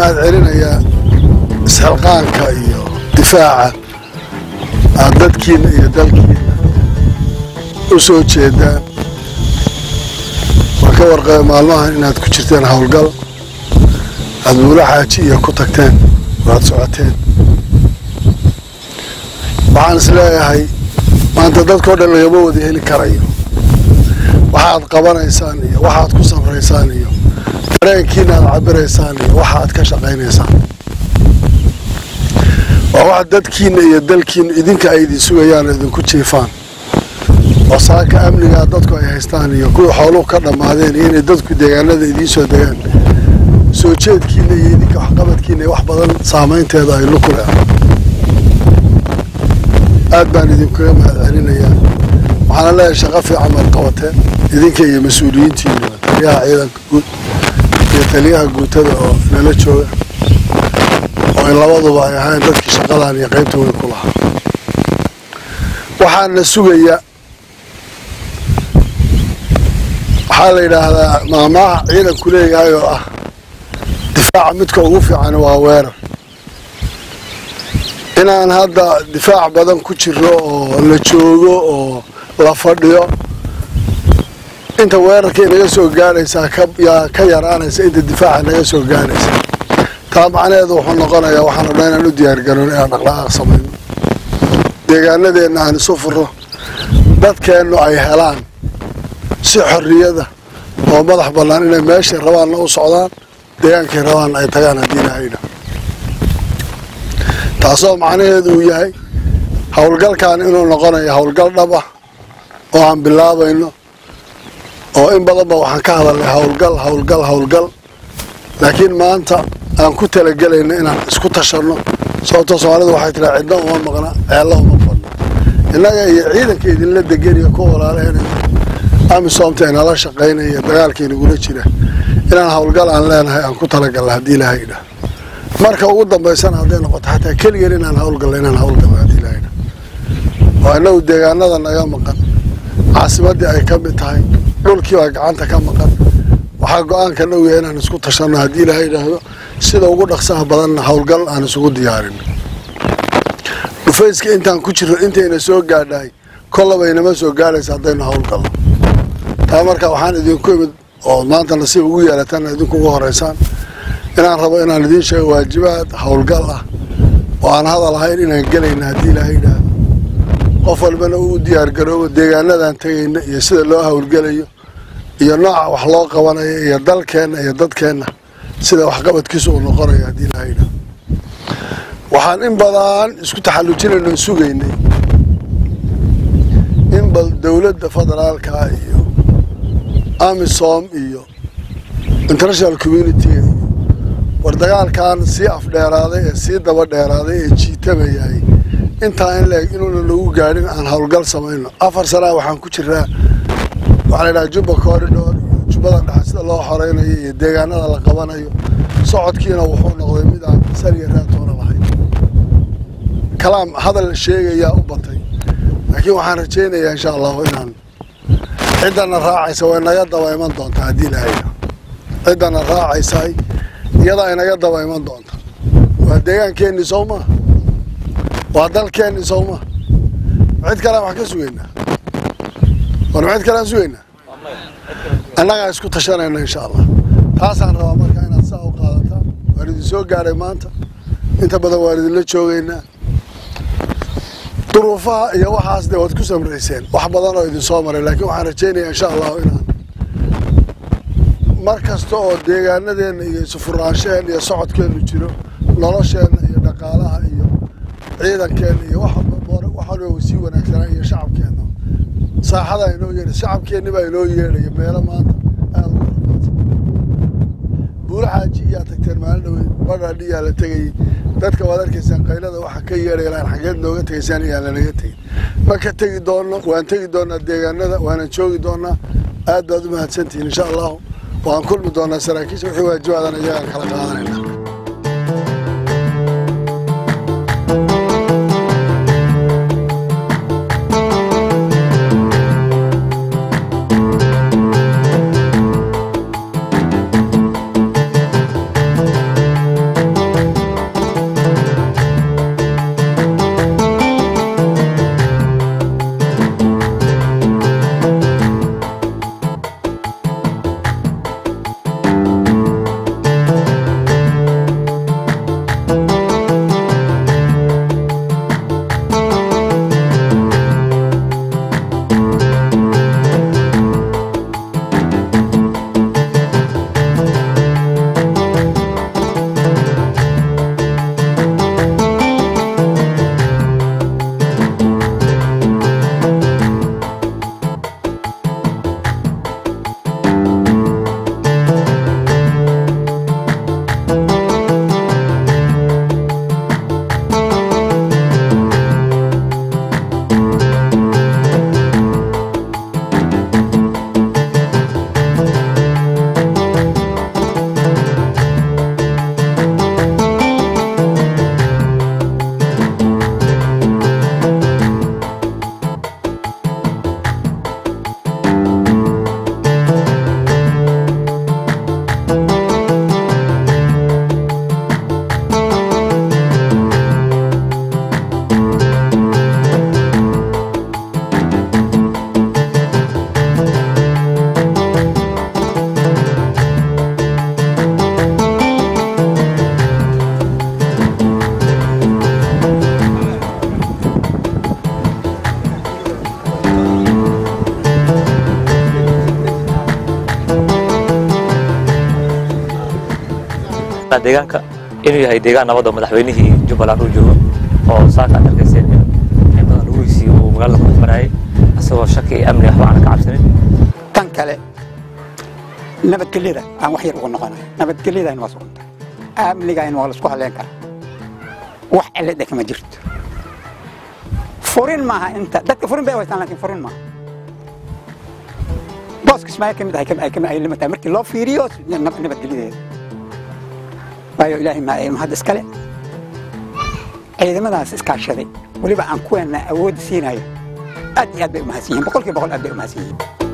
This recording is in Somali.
mahad celinayaa isxilqaanka iyo difaaca aad dadkiina iyo dalkiina u soo jeedaan. Waan ka warqabay maalmahan inaad ku jirteen howlgal aad Buula Xaaji iyo ku tagteen waad socoteen. waxaan is leeyahay maanta dadkoo dhan lagama wada heli karayo waxaad qabanaysaan iyo waxaad ku samraysaan iyo dareenkiina aad cabiraysaan iyo waxaad ka shaqaynaysaan. waa wax dadkiina iyo dalkiina idinka ay idin sugayaan idinku jiifaan oo saaka amniga dadku ay haystaan iyo kuwa xooluhu ka dhammaadeen iyo inay dadku deegaanada idiin soo degaan soo jeedkiina iyo idinka waxqabadkiina wax badan saamaynteeda ay lu kuleedahay. aad baan idinkaga mahad celinayaa. waxaana leeyahay shaqo fiican baad qabateen idinka iyo mas-uuliyiintiina taliyaha ciidanka guud iyo taliyaha guutada oo nala jooga oo labaduba ay ahayn dadkii shaqadan iyo qaybta weyn ku lahaa. waxaana sugaya waxaa la yidhaahdaa maamaha ciidanku leeyahay oo ah difaaca midka ugu fiican waa weerar. inaan hadda difaac badan ku jiro oo la joogo oo la fadhiyo inta weerarka inaga soo gaaraysaa ka yaraanaysa inta difaaca naga soo gaaraysa. taa macnaheedu wuxuu noqonayaa waxaan rabnaa inaan u diyaargaroon inaan dhaqdhaqaaq samayno deegaanadeenna aan isu furo dadkeennu ay helaan si xorriyada oo madax bannaan inay meeshay rabaanna u socdaan deegaankay rabaanna ay tagaan haddii ilaahayna. taasoo macnaheedu uu yahay howlgalkan inuu noqonayo howlgal dhab ah oo aan bilaabayno oo in badanba waxaan ka hadalnay howlgal laakiin maanta aan ku talagelayno inaan isku tashanno sababtoo Soomaalidu waxay tiraa cidna uma maqna ceello uma fadhno. innaga iyo ciidanka idinla degan iyo kuwa walaalaheen amisoomta inala shaqaynaya dagaalkii nagula jira inaan howlgal aan leenahay aan ku talagalno haddii ilaahay idhaa. marka ugu dambaysana hadday noqoto xataa keligeed inaan howlgalno haddii ilaahay idhaa. waa innagu deegaanada naga maqan caasimaddii ay ka mid tahay dhulkii waa gacanta ka maqan. waxaa go-aanka nagu yahay inaan isku tashanno haddii ilaahay idhaahdo sida ugu dhaqsaha badanna howlgal aan isugu diyaarin. dhufayska intaan ku jirro intayna soo gaadhahay kollaba inama soo gaaraysa haddaynu howlgalno. taa marka waxaan idinku imid oo maanta nasiib ugu yeelatanna idinku ugu horeysaan inaan rabo inaan idiin sheego waajibaad howlgal ah oo aan hadal ahayn inaan gelayna haddii ilaahay idhaahdo. qof walbana uu diyaargaroobo deegaanadaan tegayna iyo sida loo howlgelayo iyo nooca wax loo qabanayo iyo dalkeenna iyo dadkeenna sida waxqabadkiisa uu noqonayo haddii ilaahay idhaahdo. waxaan in badan isku taxallujinayno sugaynay in bal dowladda federaalka iyo amisom iyo international community war dagaalkan sii afdheeraaday ee sii daba dheeraaday ee jiitamayay intaa in leeg inuuna nagu gaadhin aan howlgal samayno. 4 sana waxaan ku jiraa waxaa la yidhaha Jubba corridor jubbada dhexe sida loo xoreynayo iyo deegaanada la qabanayo socodkiina wuxuu noqday mid aan sal iyo raatoona lahayn. kalaam hadal sheegayaa u batay laakiin waxaan rajaynayaa insha allahu inaan ciddana raacaysa way naga daba iman doontaa haddii ilaahay ciddana raacaysay iyada ay naga daba iman doonta. waa deegaankeenni soo maa waa dalkeenni soo maa cid kale wax ka sugaynaa war cid kale aan sugaynaa annagaa isku tashanayna insha allah. taasaan rabaa marka inaad saa u qaadataan. waan idin soo gaaray maanta inta badan waan idinla joogaynaa. duruufaha iyo waxaas dee waad ku samrayseen wax badan oo idin soo maray laakiin waxaan rajaynayaa insha allahu inaan mar kasta oo deegaanadeenna iyo isufurnaanshaheenna iyo socodkeennu jiro nolosheenna iyo dhaqaalaha iyo ciidankeenna iyo wax walba sii wanaagsanaa iyo shacabkeenna saaxada inoo yeedhay shacabkeenni baa inoo yeedhaya meelo maanta aad ugu rabaadsan. Buula Xaaji iyaa tagteen maalin dhaweyd badhaadhiyaa la tegayay dadka waad arkaysaan qaylada waxa ka yeedhay laan xageed nooga tegaysaan iyaan lanaga tegin. ma ka tegi doonno waan tegi doonnaa deegaanada waanan joogi doonnaa. aad baad u mahadsantihiin insha allahu waan kulmi doonnaa saraakiisha wixii waajibaadana iyagaan kala qaadanayna. faraxsanaa deegaanka inuu yahay deegaan nabad oo madaxweynihii Jubbaland uu joogo oo saaka arkayseen in badan lagu heshiiyo oo magaalada ku marayay asagoo shaki amni waxba aan ka cabsanin tan kale nabadgelyada aan wax yar ugu noqonay nabadgelyada in wasaqunta amniga in wala isku haleen kara wax cilad kama jirto furin maaha inta dadka furin bay waytaan laakiin furin maaha booska ismaaciil kamid ay limata markii loo fiiriyo nabadgelyada waayo ilaahay ma had iskale ciidamadaas iskaashaday waliba aan kuweena awood siinayo aad iyo aad bay u mahadsan yihiin boqolkiiba boqol aad bay u mahadsan yihiin